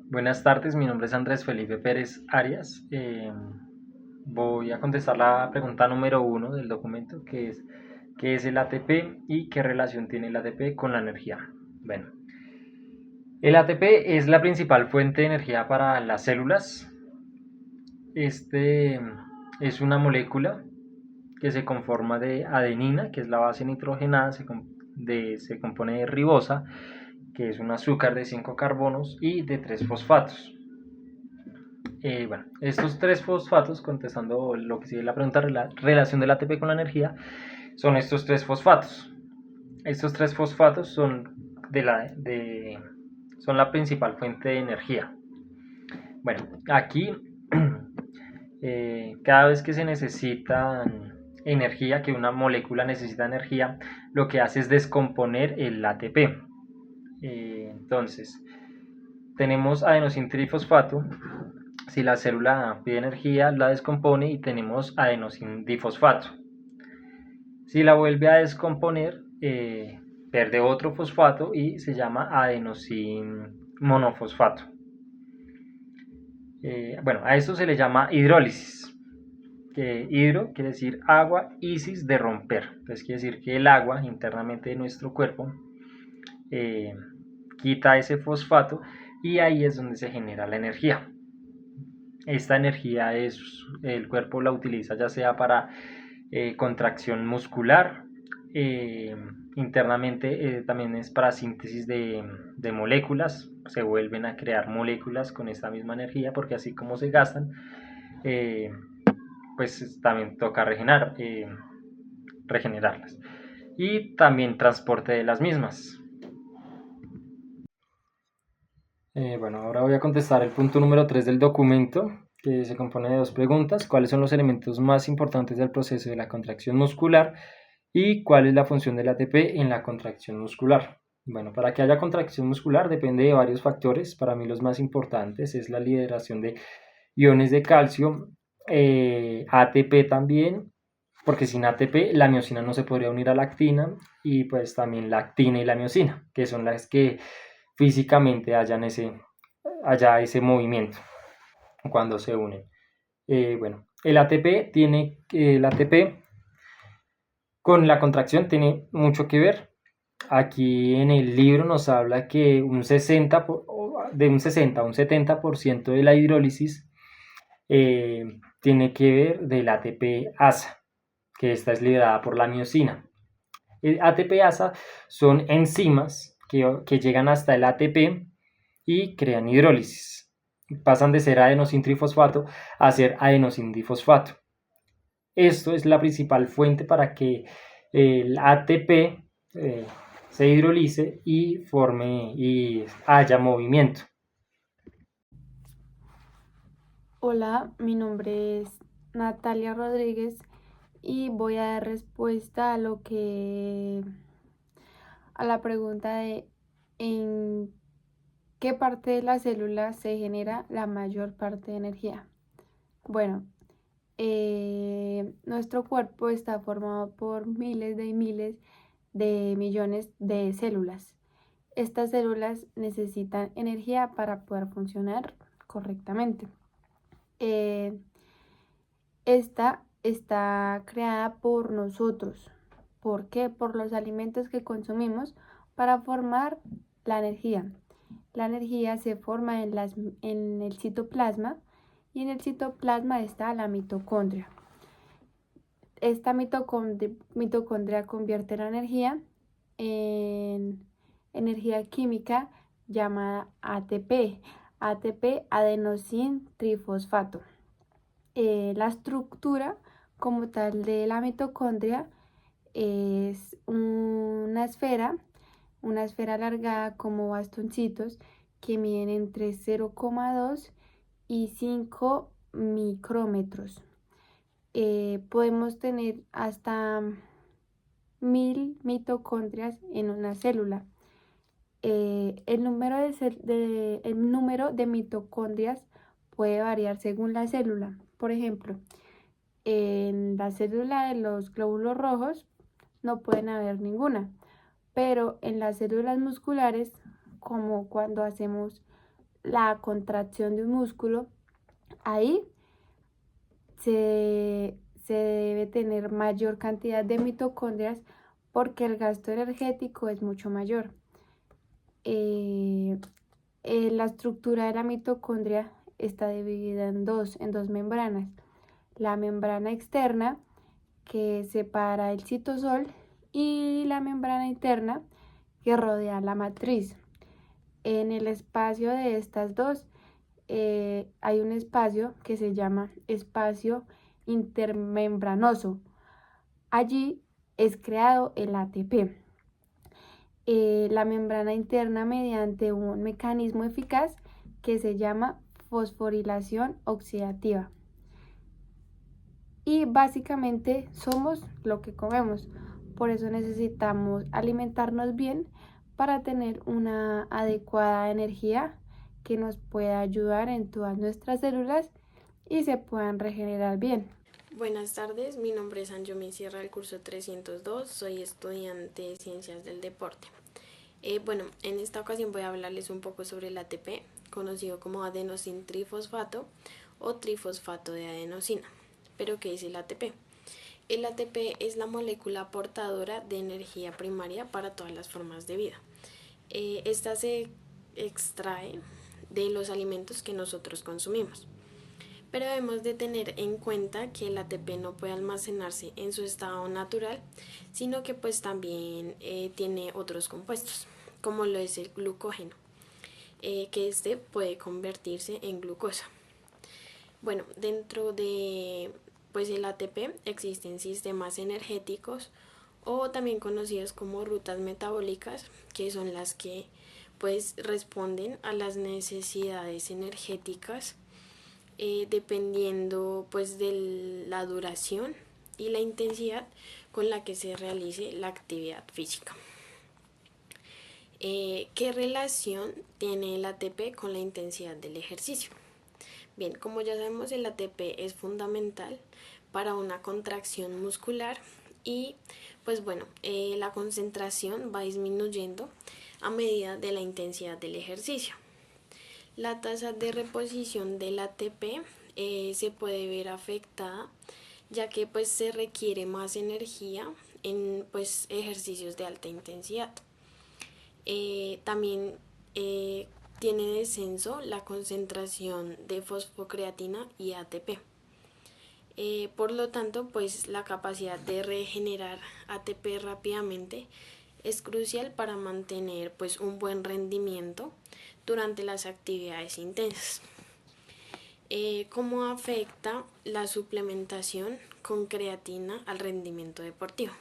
Buenas tardes, mi nombre es Andrés Felipe Pérez Arias. Voy a contestar la pregunta número uno del documento, que es ¿qué es el ATP y qué relación tiene el ATP con la energía? Bueno, el ATP es la principal fuente de energía para las células. Este es una molécula que se conforma de adenina, que es la base nitrogenada, se compone de ribosa, que es un azúcar de 5 carbonos, y de 3 fosfatos. Bueno, estos 3 fosfatos, contestando lo que sigue la pregunta, la relación del ATP con la energía, son estos 3 fosfatos. Estos 3 fosfatos son la principal fuente de energía. Bueno, aquí cada vez que se necesita energía, que una molécula necesita energía, lo que hace es descomponer el ATP. Entonces, tenemos adenosintrifosfato. Si la célula pide energía, la descompone y tenemos adenosindifosfato. Si la vuelve a descomponer, pierde otro fosfato y se llama adenosinmonofosfato. Bueno, a esto se le llama hidrólisis. Hidro quiere decir agua, isis de romper. Entonces quiere decir que el agua internamente de nuestro cuerpo quita ese fosfato y ahí es donde se genera la energía. Esta energía el cuerpo la utiliza ya sea para contracción muscular, internamente también es para síntesis de moléculas, se vuelven a crear moléculas con esta misma energía porque así como se gastan, eh, pues también toca regenerarlas. Y también transporte de las mismas. Bueno, ahora voy a contestar el punto número 3 del documento, que se compone de dos preguntas. ¿Cuáles son los elementos más importantes del proceso de la contracción muscular? ¿Y cuál es la función del ATP en la contracción muscular? Bueno, para que haya contracción muscular depende de varios factores. Para mí los más importantes es la liberación de iones de calcio, ATP también, porque sin ATP la miosina no se podría unir a la actina, y pues también la actina y la miosina, que son las que físicamente haya ese movimiento cuando se unen. Bueno, el ATP con la contracción tiene mucho que ver. Aquí en el libro nos habla que de un 60 a un 70% de la hidrólisis tiene que ver del ATP-ASA, que esta es liberada por la miosina. El ATP-ASA son enzimas que llegan hasta el ATP y crean hidrólisis. Pasan de ser adenosintrifosfato a ser adenosindifosfato. Esto es la principal fuente para que el ATP se hidrolice y haya movimiento. Hola, mi nombre es Natalia Rodríguez y voy a dar respuesta a la pregunta de en qué parte de la célula se genera la mayor parte de energía. Bueno, nuestro cuerpo está formado por miles de millones de células. Estas células necesitan energía para poder funcionar correctamente. Esta está creada por nosotros. ¿Por qué? Por los alimentos que consumimos para formar la energía. La energía se forma en el citoplasma y en el citoplasma está la mitocondria. Esta mitocondria convierte la energía en energía química llamada ATP, adenosin trifosfato. La estructura como tal de la mitocondria es una esfera alargada como bastoncitos que miden entre 0,2 y 5 micrómetros. Podemos tener hasta 1000 mitocondrias en una célula. El número de mitocondrias puede variar según la célula. Por ejemplo, en la célula de los glóbulos rojos no pueden haber ninguna, pero en las células musculares, como cuando hacemos la contracción de un músculo, ahí se debe tener mayor cantidad de mitocondrias porque el gasto energético es mucho mayor. La estructura de la mitocondria está dividida en dos membranas. La membrana externa, que separa el citosol, y la membrana interna, que rodea la matriz. En el espacio de estas dos hay un espacio que se llama espacio intermembranoso. Allí es creado el ATP. La membrana interna mediante un mecanismo eficaz que se llama fosforilación oxidativa. Y básicamente somos lo que comemos. Por eso necesitamos alimentarnos bien para tener una adecuada energía que nos pueda ayudar en todas nuestras células y se puedan regenerar bien. Buenas tardes, mi nombre es Anjomi Sierra del curso 302, soy estudiante de Ciencias del Deporte. En esta ocasión voy a hablarles un poco sobre el ATP, conocido como adenosintrifosfato o trifosfato de adenosina. ¿Pero qué es el ATP? El ATP es la molécula portadora de energía primaria para todas las formas de vida. Esta se extrae de los alimentos que nosotros consumimos. Pero debemos de tener en cuenta que el ATP no puede almacenarse en su estado natural, sino que pues también tiene otros compuestos, como lo es el glucógeno, que este puede convertirse en glucosa. Bueno, dentro de pues el ATP existen sistemas energéticos o también conocidos como rutas metabólicas, que son las que pues responden a las necesidades energéticas dependiendo pues de la duración y la intensidad con la que se realice la actividad física. ¿Qué relación tiene el ATP con la intensidad del ejercicio? Bien, como ya sabemos, el ATP es fundamental para una contracción muscular y la concentración va disminuyendo a medida de la intensidad del ejercicio. La tasa de reposición del ATP se puede ver afectada ya que pues se requiere más energía en pues ejercicios de alta intensidad. También tiene descenso la concentración de fosfocreatina y ATP. Por lo tanto, pues la capacidad de regenerar ATP rápidamente es crucial para mantener pues un buen rendimiento durante las actividades intensas. ¿Cómo afecta la suplementación con creatina al rendimiento deportivo?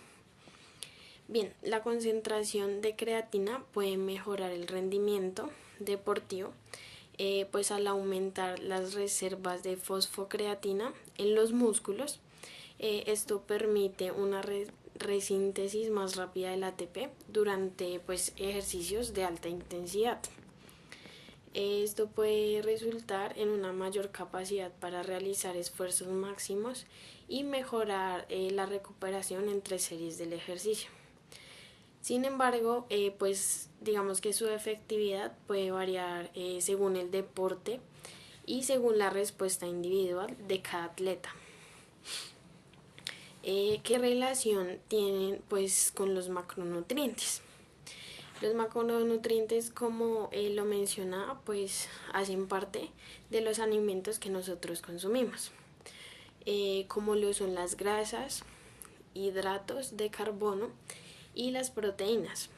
Bien, la concentración de creatina puede mejorar el rendimiento deportivo pues al aumentar las reservas de fosfocreatina en los músculos. Esto permite una resíntesis más rápida del ATP durante pues ejercicios de alta intensidad. Esto puede resultar en una mayor capacidad para realizar esfuerzos máximos y mejorar la recuperación entre series del ejercicio. Sin embargo, pues digamos que su efectividad puede variar según el deporte y según la respuesta individual de cada atleta. ¿Qué relación tienen pues con los macronutrientes? Los macronutrientes, como lo mencionaba, pues hacen parte de los alimentos que nosotros consumimos, como lo son las grasas, hidratos de carbono y las proteínas.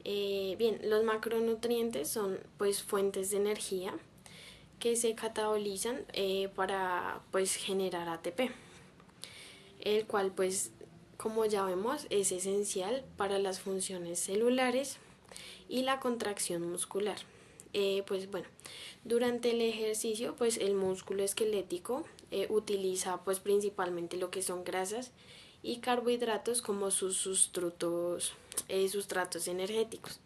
Los macronutrientes son pues fuentes de energía que se catabolizan para pues generar ATP, el cual pues como ya vemos es esencial para las funciones celulares y la contracción muscular. Durante el ejercicio pues el músculo esquelético utiliza pues principalmente lo que son grasas y carbohidratos como sus sustratos energéticos.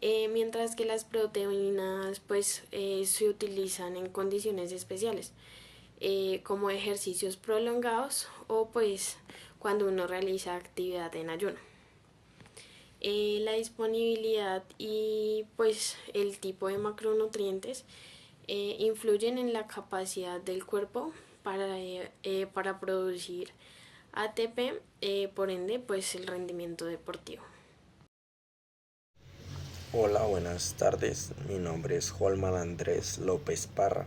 Mientras que las proteínas pues se utilizan en condiciones especiales como ejercicios prolongados o pues cuando uno realiza actividad en ayuno. La disponibilidad y pues el tipo de macronutrientes influyen en la capacidad del cuerpo para producir ATP, por ende pues el rendimiento deportivo. Hola, buenas tardes. Mi nombre es Holman Andrés López Parra.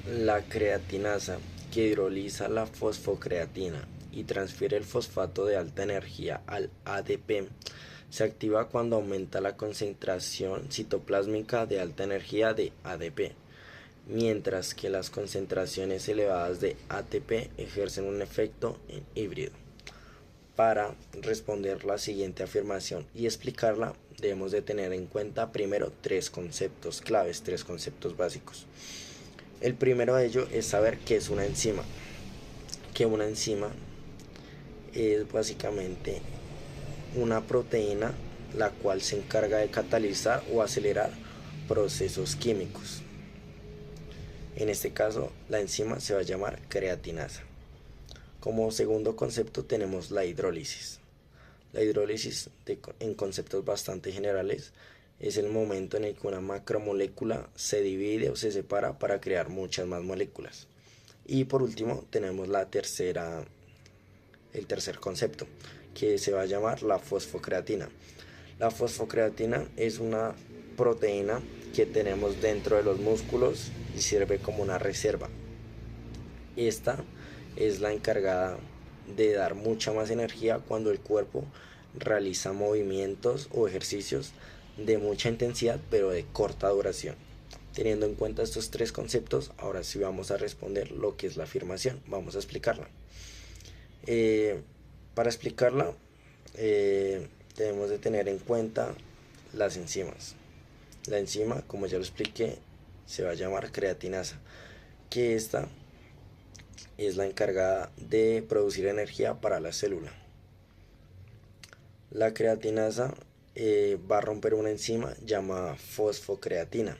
La creatinasa, que hidroliza la fosfocreatina y transfiere el fosfato de alta energía al ADP, se activa cuando aumenta la concentración citoplásmica de alta energía de ADP, mientras que las concentraciones elevadas de ATP ejercen un efecto en híbrido. Para responder la siguiente afirmación y explicarla, debemos de tener en cuenta primero tres conceptos claves, tres conceptos básicos. El primero de ellos es saber qué es una enzima. Que una enzima es básicamente una proteína la cual se encarga de catalizar o acelerar procesos químicos. En este caso, la enzima se va a llamar creatinasa. Como segundo concepto tenemos la hidrólisis. La hidrólisis, en conceptos bastante generales, es el momento en el que una macromolécula se divide o se separa para crear muchas más moléculas. Y por último tenemos el tercer concepto, que se va a llamar la fosfocreatina. La fosfocreatina es una proteína que tenemos dentro de los músculos y sirve como una reserva. Esta es la encargada de dar mucha más energía cuando el cuerpo realiza movimientos o ejercicios de mucha intensidad pero de corta duración. Teniendo en cuenta estos tres conceptos, ahora sí vamos a responder lo que es la afirmación. Vamos a explicarla. Para explicarla debemos de tener en cuenta las enzimas. La enzima, como ya lo expliqué, se va a llamar creatinasa, que esta es la encargada de producir energía para la célula. La creatinasa va a romper una enzima llamada fosfocreatina.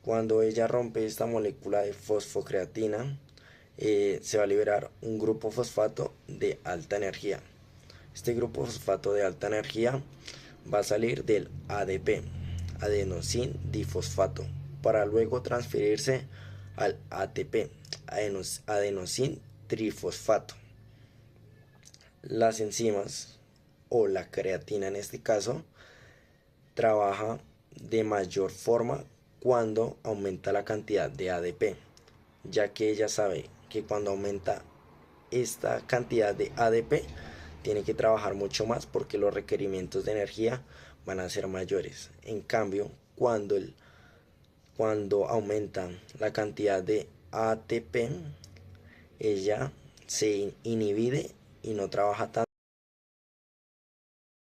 Cuando ella rompe esta molécula de fosfocreatina, se va a liberar un grupo fosfato de alta energía. Este grupo fosfato de alta energía va a salir del ADP, adenosín difosfato, para luego transferirse al ATP, adenosín trifosfato. Las enzimas, o la creatina en este caso, trabaja de mayor forma cuando aumenta la cantidad de ADP, ya que ella sabe que cuando aumenta esta cantidad de ADP tiene que trabajar mucho más porque los requerimientos de energía van a ser mayores. En cambio, cuando aumenta la cantidad de ATP, ella se inhibe y no trabaja tanto.